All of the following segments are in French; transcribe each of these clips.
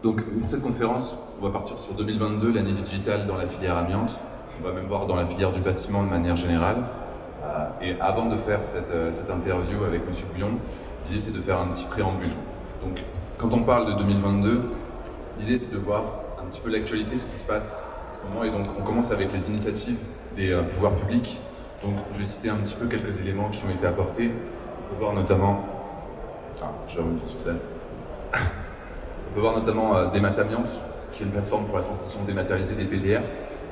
Donc pour cette conférence, on va partir sur 2022, l'année digitale dans la filière amiante. On va même voir dans la filière du bâtiment de manière générale. Et avant de faire cette interview avec M. Bouillon, l'idée c'est de faire un petit préambule. Donc quand on parle de 2022, l'idée c'est de voir un petit peu l'actualité, ce qui se passe en ce moment. Et donc on commence avec les initiatives des pouvoirs publics. Donc je vais citer un petit peu quelques éléments qui ont été apportés. On peut voir notamment... je vais revenir sur scène. On peut voir notamment Dématamiante, qui est une plateforme pour la transmission dématérialisée des PDR.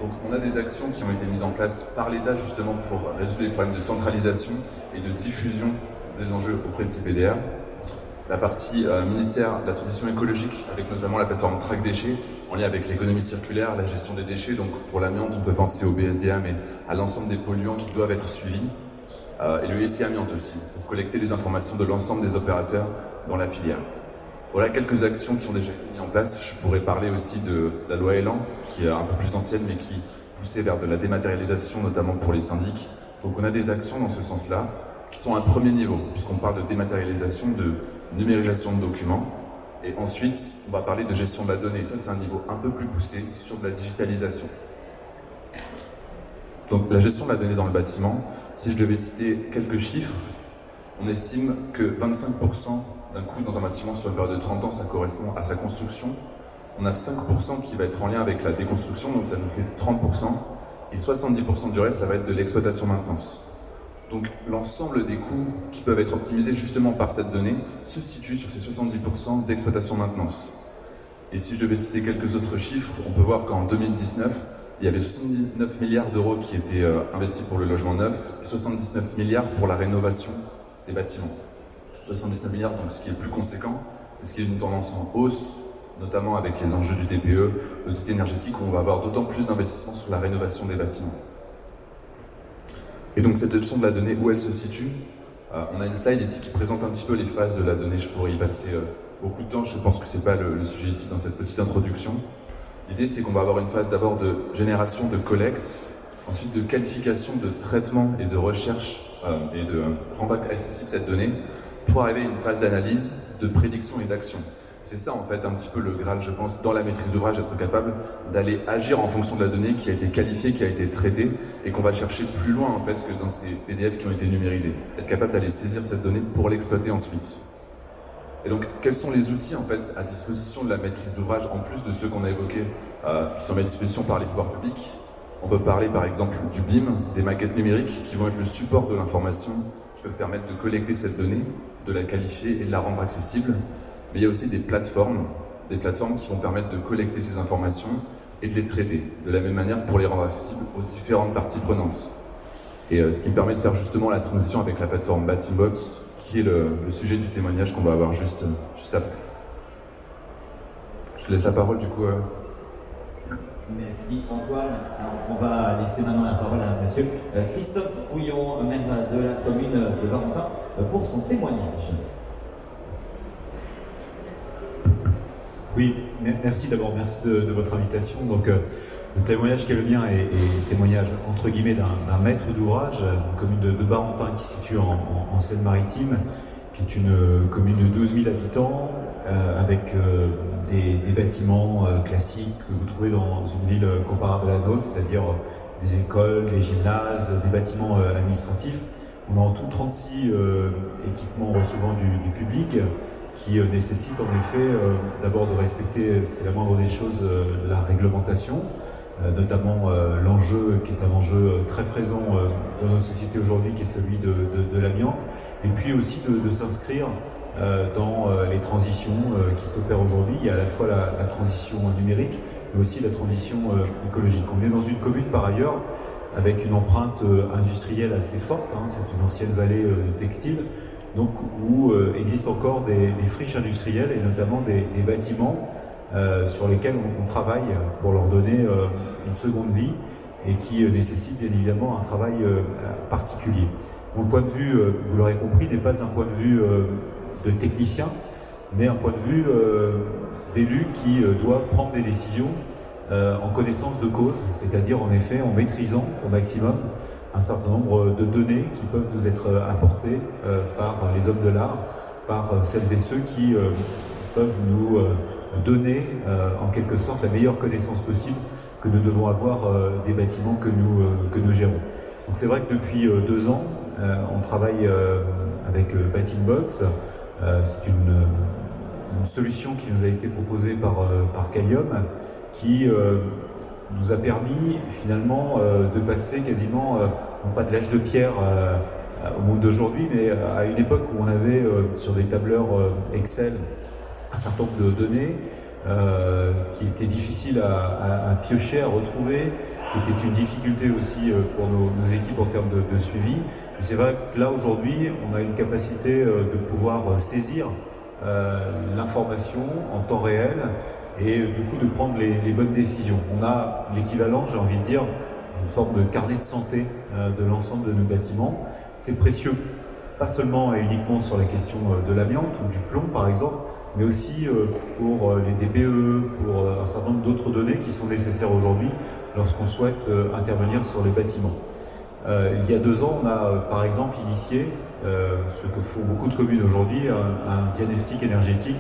Donc on a des actions qui ont été mises en place par l'État justement pour résoudre les problèmes de centralisation et de diffusion des enjeux auprès de ces PDR. La partie ministère de la transition écologique, avec notamment la plateforme Track Déchets, en lien avec l'économie circulaire, la gestion des déchets. Donc pour l'amiante, on peut penser au BSDA, mais à l'ensemble des polluants qui doivent être suivis. Et le SI Amiante aussi, pour collecter les informations de l'ensemble des opérateurs dans la filière. Voilà quelques actions qui ont déjà été mises en place. Je pourrais parler aussi de la loi Elan, qui est un peu plus ancienne, mais qui poussait vers de la dématérialisation, notamment pour les syndics. Donc on a des actions dans ce sens-là, qui sont à un premier niveau, puisqu'on parle de dématérialisation, de numérisation de documents. Et ensuite, on va parler de gestion de la donnée. Ça, c'est un niveau un peu plus poussé sur de la digitalisation. Donc la gestion de la donnée dans le bâtiment, si je devais citer quelques chiffres, on estime que 25% d'un coût dans un bâtiment sur une période de 30 ans, ça correspond à sa construction. On a 5% qui va être en lien avec la déconstruction, donc ça nous fait 30%. Et 70% du reste, ça va être de l'exploitation-maintenance. Donc l'ensemble des coûts qui peuvent être optimisés justement par cette donnée se situe sur ces 70% d'exploitation-maintenance. Et si je devais citer quelques autres chiffres, on peut voir qu'en 2019, il y avait 79 milliards d'euros qui étaient investis pour le logement neuf et 79 milliards pour la rénovation des bâtiments. 79 milliards, donc ce qui est plus conséquent, et ce qui est une tendance en hausse, notamment avec les enjeux du TPE, l'audit énergétique, où on va avoir d'autant plus d'investissements sur la rénovation des bâtiments. Et donc cette gestion de la donnée, où elle se situe, on a une slide ici qui présente un petit peu les phases de la donnée. Je pourrais y passer beaucoup de temps, je pense que c'est pas le sujet ici dans cette petite introduction. L'idée c'est qu'on va avoir une phase d'abord de génération, de collecte, ensuite de qualification, de traitement et de recherche et de rendre accessible cette donnée, pour arriver à une phase d'analyse, de prédiction et d'action. C'est ça en fait un petit peu le Graal, je pense, dans la maîtrise d'ouvrage, d'être capable d'aller agir en fonction de la donnée qui a été qualifiée, qui a été traitée, et qu'on va chercher plus loin en fait que dans ces PDF qui ont été numérisés. Être capable d'aller saisir cette donnée pour l'exploiter ensuite. Et donc, quels sont les outils en fait à disposition de la maîtrise d'ouvrage, en plus de ceux qu'on a évoqués, qui sont mis à disposition par les pouvoirs publics? On peut parler par exemple du BIM, des maquettes numériques qui vont être le support de l'information, qui peuvent permettre de collecter cette donnée, de la qualifier et de la rendre accessible. Mais il y a aussi des plateformes qui vont permettre de collecter ces informations et de les traiter de la même manière pour les rendre accessibles aux différentes parties prenantes. Et ce qui me permet de faire justement la transition avec la plateforme Batimbox, qui est le sujet du témoignage qu'on va avoir juste après. Je laisse la parole du coup. Merci Antoine. Alors, on va laisser maintenant la parole à monsieur Christophe Bouillon, maire de la commune de Barentin, pour son témoignage. Oui, merci d'abord, merci de votre invitation. Donc, le témoignage qui est le mien est témoignage entre guillemets d'un maître d'ouvrage, une commune de Barentin qui se situe en Seine-Maritime, qui est une commune de 12 000 habitants, avec des bâtiments classiques que vous trouvez dans une ville comparable à la nôtre, c'est-à-dire des écoles, des gymnases, des bâtiments administratifs. On a en tout 36 équipements recevant du public, qui nécessite en effet d'abord de respecter, c'est la moindre des choses, la réglementation, notamment l'enjeu qui est un enjeu très présent dans nos sociétés aujourd'hui, qui est celui de l'amiante, et puis aussi de s'inscrire dans les transitions qui s'opèrent aujourd'hui. Il y a à la fois la transition numérique, mais aussi la transition écologique. On est dans une commune par ailleurs avec une empreinte industrielle assez forte, hein, c'est une ancienne vallée de textile, donc où existent encore des friches industrielles et notamment des bâtiments sur lesquels on travaille pour leur donner une seconde vie et qui nécessitent bien évidemment un travail particulier. Mon point de vue, vous l'aurez compris, n'est pas un point de vue de technicien, mais un point de vue d'élu qui doit prendre des décisions en connaissance de cause, c'est-à-dire en effet en maîtrisant au maximum un certain nombre de données qui peuvent nous être apportées par les hommes de l'art, par celles et ceux qui peuvent nous donner en quelque sorte la meilleure connaissance possible que nous devons avoir des bâtiments que nous gérons. Donc c'est vrai que depuis 2 ans, on travaille avec Bâtimbox. C'est une solution qui nous a été proposée par Calium, qui nous a permis finalement de passer quasiment, non pas de l'âge de pierre au monde d'aujourd'hui, mais à une époque où on avait sur des tableurs Excel un certain nombre de données qui étaient difficiles à piocher, à retrouver, qui était une difficulté aussi pour nos équipes en termes de suivi. Et c'est vrai que là aujourd'hui, on a une capacité de pouvoir saisir l'information en temps réel et du coup de prendre les bonnes décisions. On a l'équivalent, j'ai envie de dire, une forme de carnet de santé de l'ensemble de nos bâtiments. C'est précieux, pas seulement et uniquement sur la question de l'amiante ou du plomb par exemple, mais aussi pour les DPE, pour un certain nombre d'autres données qui sont nécessaires aujourd'hui lorsqu'on souhaite intervenir sur les bâtiments. Il y a 2 ans, on a par exemple initié, ce que font beaucoup de communes aujourd'hui, un diagnostic énergétique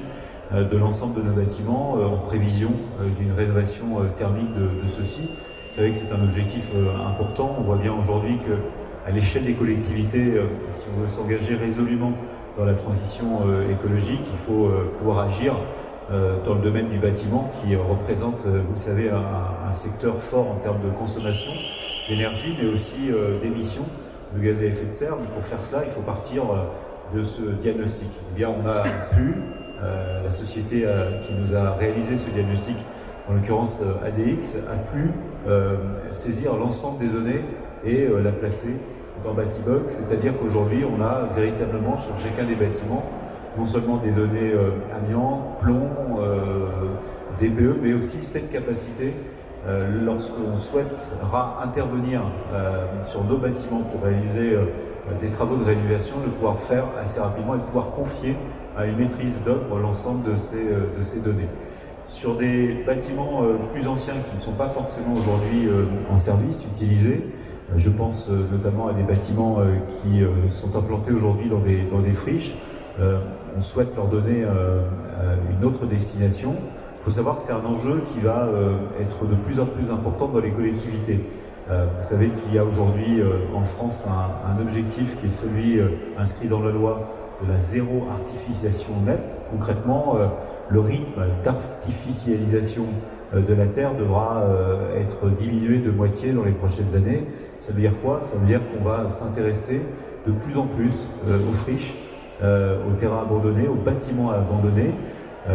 de l'ensemble de nos bâtiments en prévision d'une rénovation thermique de ceux-ci. Vous savez que c'est un objectif important. On voit bien aujourd'hui qu'à l'échelle des collectivités, si on veut s'engager résolument dans la transition écologique, il faut pouvoir agir dans le domaine du bâtiment qui représente, vous savez, un secteur fort en termes de consommation d'énergie, mais aussi d'émissions de gaz à effet de serre. Donc pour faire cela, il faut partir de ce diagnostic. Eh bien, on a pu, la société qui nous a réalisé ce diagnostic, en l'occurrence ADX, a pu saisir l'ensemble des données et la placer dans Bâtibox, c'est-à-dire qu'aujourd'hui, on a véritablement sur chacun des bâtiments non seulement des données amiante, plomb, DPE, mais aussi cette capacité, lorsqu'on souhaitera intervenir sur nos bâtiments pour réaliser des travaux de rénovation, de pouvoir faire assez rapidement et de pouvoir confier à une maîtrise d'œuvre l'ensemble de ces données. Sur des bâtiments plus anciens qui ne sont pas forcément aujourd'hui en service, utilisés, je pense notamment à des bâtiments qui sont implantés aujourd'hui dans des friches. On souhaite leur donner une autre destination. Il faut savoir que c'est un enjeu qui va être de plus en plus important dans les collectivités. Vous savez qu'il y a aujourd'hui en France un objectif qui est celui inscrit dans la loi de la zéro artificialisation nette. Concrètement, le rythme d'artificialisation de la Terre devra être diminué de moitié dans les prochaines années. Ça veut dire quoi? Ça veut dire qu'on va s'intéresser de plus en plus aux friches, aux terrains abandonnés, aux bâtiments abandonnés.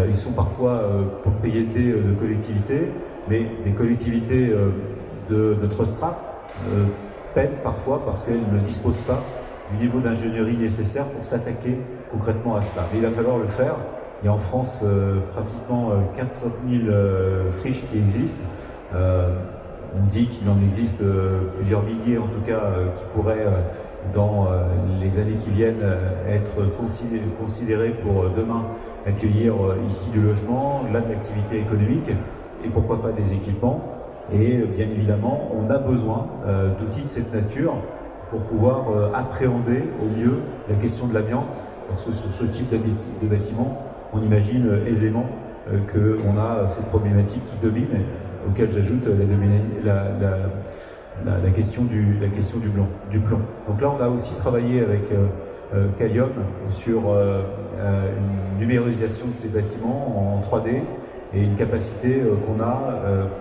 Ils sont parfois propriétés de collectivités, mais les collectivités de notre strate peinent parfois parce qu'elles ne disposent pas du niveau d'ingénierie nécessaire pour s'attaquer concrètement à cela. Mais il va falloir le faire. Il y a en France pratiquement 400 000 friches qui existent. On dit qu'il en existe plusieurs milliers en tout cas qui pourraient dans les années qui viennent être considérées pour demain accueillir ici du logement, là de l'activité économique et pourquoi pas des équipements. Et bien évidemment, on a besoin d'outils de cette nature pour pouvoir appréhender au mieux la question de l'amiante, parce que sur ce type de bâtiment, on imagine aisément qu'on a cette problématique qui domine, auquel j'ajoute la question du plomb. Donc là, on a aussi travaillé avec Calium sur une numérisation de ces bâtiments en 3D et une capacité qu'on a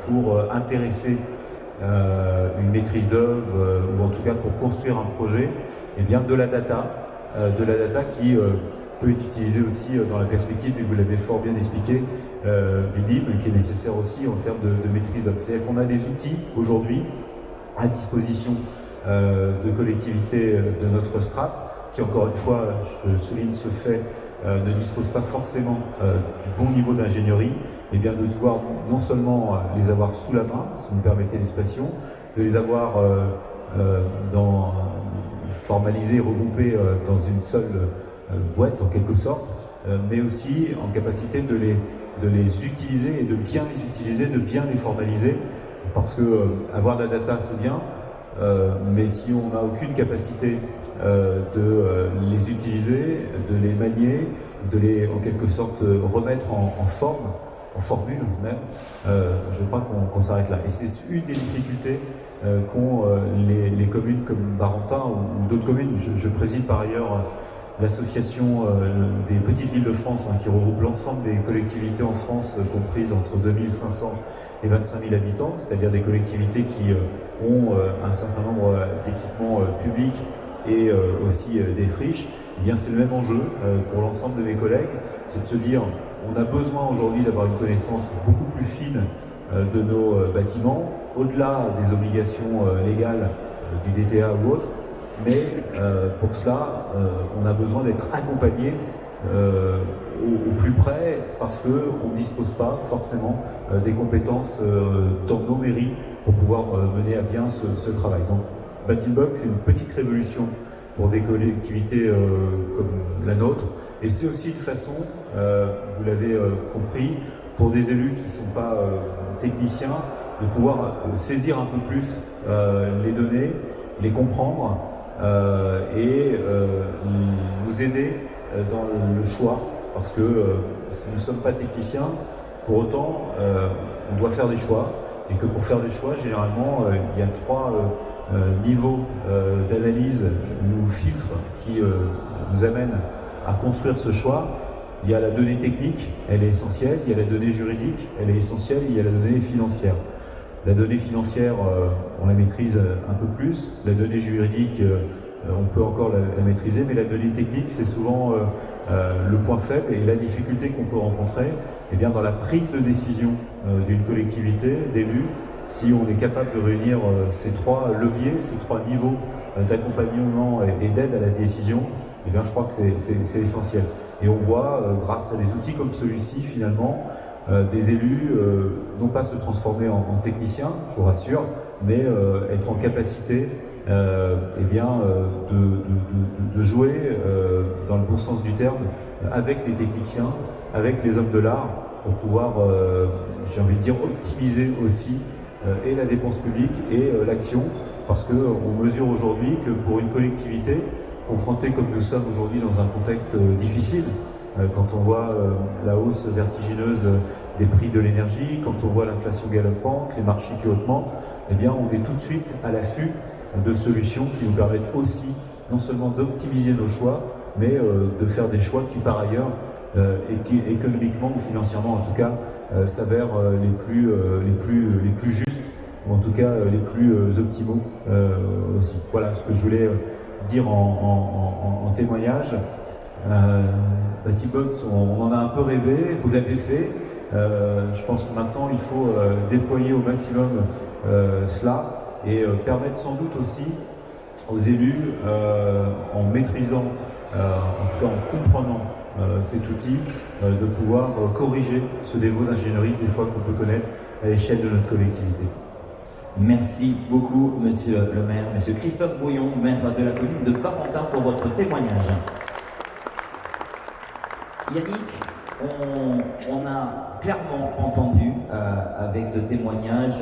pour intéresser une maîtrise d'œuvre ou en tout cas pour construire un projet, et bien de la data qui peut être utilisée aussi dans la perspective, et vous l'avez fort bien expliqué, du BIM, qui est nécessaire aussi en termes de maîtrise d'œuvre. C'est-à-dire qu'on a des outils aujourd'hui à disposition de collectivités de notre strate, qui encore une fois, je souligne ce fait, ne disposent pas forcément du bon niveau d'ingénierie, et bien de pouvoir non seulement les avoir sous la main, si vous me permettez l'expression, de les avoir formalisés, regroupés dans une seule boîte en quelque sorte, mais aussi en capacité de les utiliser et de bien les utiliser, de bien les formaliser, parce que avoir de la data c'est bien, mais si on n'a aucune capacité de les utiliser, de les manier, de les en quelque sorte remettre en forme, en formule même, je crois qu'on s'arrête là. Et c'est une des difficultés qu'ont les communes comme Barentin ou d'autres communes. Je préside par ailleurs l'association des petites villes de France, qui regroupe l'ensemble des collectivités en France comprises entre 2500 et 25 000 habitants, c'est-à-dire des collectivités qui ont un certain nombre d'équipements publics et aussi des friches. Eh bien, c'est le même enjeu pour l'ensemble de mes collègues, c'est de se dire on a besoin aujourd'hui d'avoir une connaissance beaucoup plus fine de nos bâtiments, au-delà des obligations légales du DTA ou autre, mais pour cela, on a besoin d'être accompagné au plus près parce qu'on ne dispose pas forcément des compétences dans nos mairies pour pouvoir mener à bien ce travail. Donc, Batilbox, c'est une petite révolution pour des collectivités comme la nôtre, et c'est aussi une façon, vous l'avez compris, pour des élus qui ne sont pas techniciens, de pouvoir saisir un peu plus les données, les comprendre et nous aider dans le choix, parce que si nous ne sommes pas techniciens, pour autant on doit faire des choix, et que pour faire des choix, généralement, il y a trois niveaux d'analyse ou filtres qui nous amènent à construire ce choix. Il y a la donnée technique, elle est essentielle, il y a la donnée juridique, elle est essentielle, il y a la donnée financière. La donnée financière, on la maîtrise un peu plus, la donnée juridique, on peut encore la maîtriser, mais la donnée technique, c'est souvent le point faible et la difficulté qu'on peut rencontrer bien, dans la prise de décision d'une collectivité, d'élus. Si on est capable de réunir ces trois leviers, ces trois niveaux d'accompagnement et d'aide à la décision, bien, je crois que c'est essentiel. Et on voit, grâce à des outils comme celui-ci, finalement, des élus non pas se transformer en techniciens, je vous rassure, mais être en capacité bien, de jouer dans le bon sens du terme avec les techniciens, avec les hommes de l'art, pour pouvoir, j'ai envie de dire, optimiser aussi et la dépense publique et l'action, parce qu'on mesure aujourd'hui que pour une collectivité, confrontée comme nous sommes aujourd'hui dans un contexte difficile, quand on voit la hausse vertigineuse des prix de l'énergie, quand on voit l'inflation galopante, les marchés qui augmentent, eh bien on est tout de suite à l'affût de solutions qui nous permettent aussi non seulement d'optimiser nos choix, mais de faire des choix qui par ailleurs, et qui économiquement ou financièrement en tout cas, s'avèrent les plus justes, ou en tout cas les plus optimaux aussi. Voilà ce que je voulais dire en témoignage. Batilbox, on en a un peu rêvé, vous l'avez fait. Je pense que maintenant il faut déployer au maximum cela et permettre sans doute aussi aux élus, en maîtrisant, en tout cas en comprenant cet outil, de pouvoir corriger ce défaut d'ingénierie des fois qu'on peut connaître à l'échelle de notre collectivité. Merci beaucoup, Monsieur le maire, Monsieur Christophe Bouillon, maire de la commune de Barentin, pour votre témoignage. Yannick, on a clairement entendu avec ce témoignage,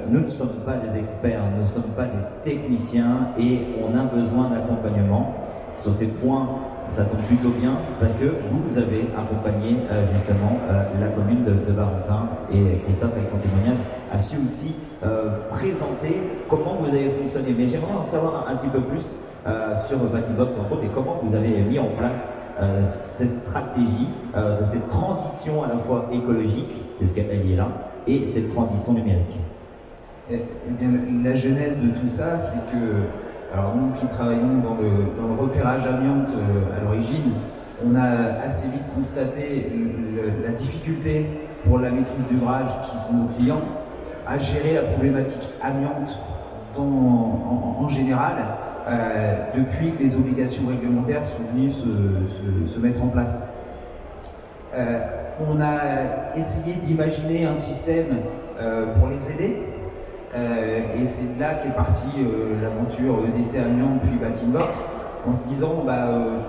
nous ne sommes pas des experts, nous ne sommes pas des techniciens et on a besoin d'accompagnement. Sur ces points, ça tombe plutôt bien parce que vous avez accompagné justement la commune de Barentin, et Christophe, avec son témoignage, a su aussi présenter comment vous avez fonctionné. Mais j'aimerais en savoir un petit peu plus sur Batilbox entre autres, et comment vous avez mis en place cette stratégie de cette transition à la fois écologique, puisqu'elle est là, et cette transition numérique. Eh bien, la genèse de tout ça, c'est que, alors nous qui travaillons dans le repérage amiante à l'origine, on a assez vite constaté la difficulté pour la maîtrise d'ouvrage, qui sont nos clients, à gérer la problématique amiante en général, depuis que les obligations réglementaires sont venues se mettre en place. On a essayé d'imaginer un système pour les aider, et c'est de là qu'est partie l'aventure EDT Amiante puis Batilbox, en se disant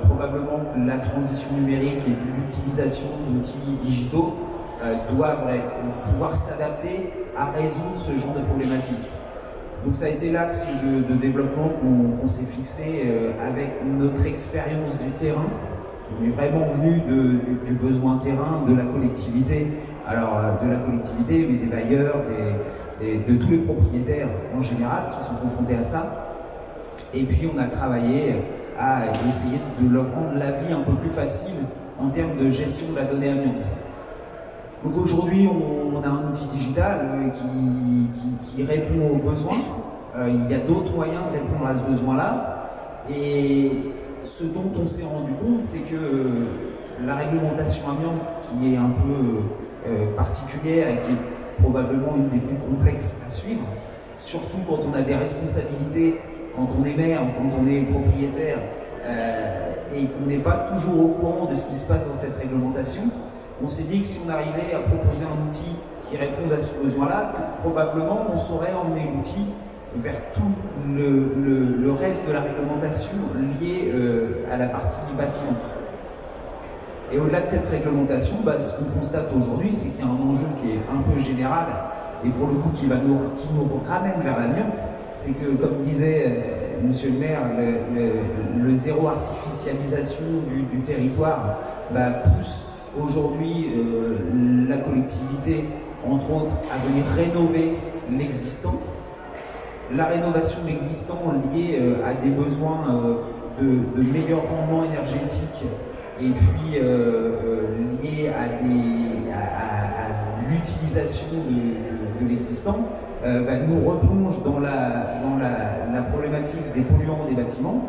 probablement que la transition numérique et l'utilisation d'outils digitaux doivent pouvoir s'adapter à résoudre ce genre de problématiques. Donc ça a été l'axe de développement qu'on s'est fixé avec notre expérience du terrain. On est vraiment venu du besoin terrain, de la collectivité, alors de la collectivité, mais des bailleurs, de tous les propriétaires en général qui sont confrontés à ça. Et puis on a travaillé à essayer de leur rendre la vie un peu plus facile en termes de gestion de la donnée amiante. Donc aujourd'hui, on a un outil digital qui répond aux besoins. Il y a d'autres moyens de répondre à ce besoin-là. Et ce dont on s'est rendu compte, c'est que la réglementation amiante, qui est un peu particulière et qui est probablement une des plus complexes à suivre, surtout quand on a des responsabilités, quand on est maire, quand on est propriétaire, et qu'on n'est pas toujours au courant de ce qui se passe dans cette réglementation, on s'est dit que si on arrivait à proposer un outil qui réponde à ce besoin-là, que probablement on saurait emmener l'outil vers tout le reste de la réglementation liée à la partie bâtiment. Et au-delà de cette réglementation, ce qu'on constate aujourd'hui, c'est qu'il y a un enjeu qui est un peu général, et pour le coup qui nous ramène vers l'amiante, c'est que, comme disait Monsieur le maire, le zéro artificialisation du territoire pousse aujourd'hui la collectivité, entre autres, à venir rénover l'existant. La rénovation de l'existant liée à des besoins de meilleur rendement énergétique et puis liée à l'utilisation de l'existant, nous replonge dans la problématique des polluants des bâtiments.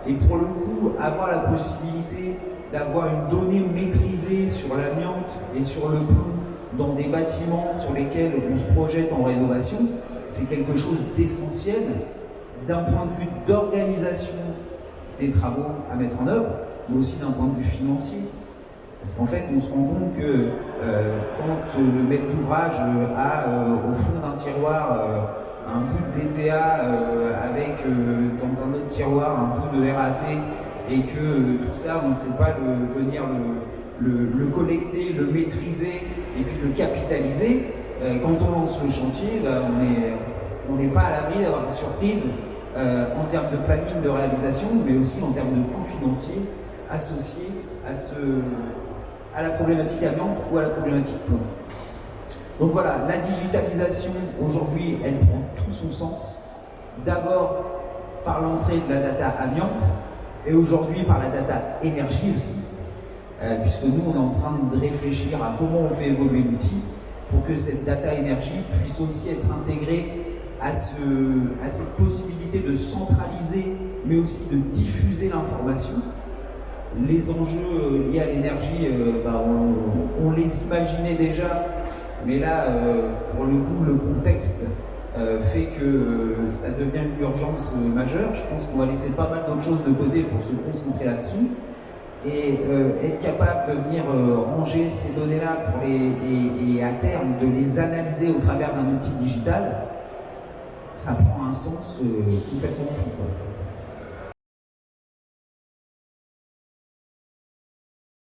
Et pour le coup, avoir la possibilité d'avoir une donnée maîtrisée sur l'amiante et sur le plomb dans des bâtiments sur lesquels on se projette en rénovation, c'est quelque chose d'essentiel d'un point de vue d'organisation des travaux à mettre en œuvre, mais aussi d'un point de vue financier. Parce qu'en fait, on se rend compte que quand le maître d'ouvrage a au fond d'un tiroir un bout de DTA avec dans un autre tiroir un bout de RAT, et que tout ça, on ne sait pas venir le collecter, le maîtriser et puis le capitaliser, quand on lance le chantier, on n'est pas à l'abri d'avoir des surprises en termes de planning de réalisation, mais aussi en termes de coûts financiers associés à la problématique amiante ou à la problématique plomb. Donc voilà, la digitalisation aujourd'hui, elle prend tout son sens. D'abord par l'entrée de la data amiante, et aujourd'hui par la data énergie aussi, puisque nous on est en train de réfléchir à comment on fait évoluer l'outil pour que cette data énergie puisse aussi être intégrée à cette possibilité de centraliser, mais aussi de diffuser l'information. Les enjeux liés à l'énergie, on les imaginait déjà, mais là, pour le coup, le contexte fait que ça devient une urgence majeure. Je pense qu'on va laisser pas mal d'autres choses de côté pour se concentrer là-dessus. Et être capable de venir ranger ces données-là et à terme de les analyser au travers d'un outil digital, ça prend un sens complètement fou, quoi.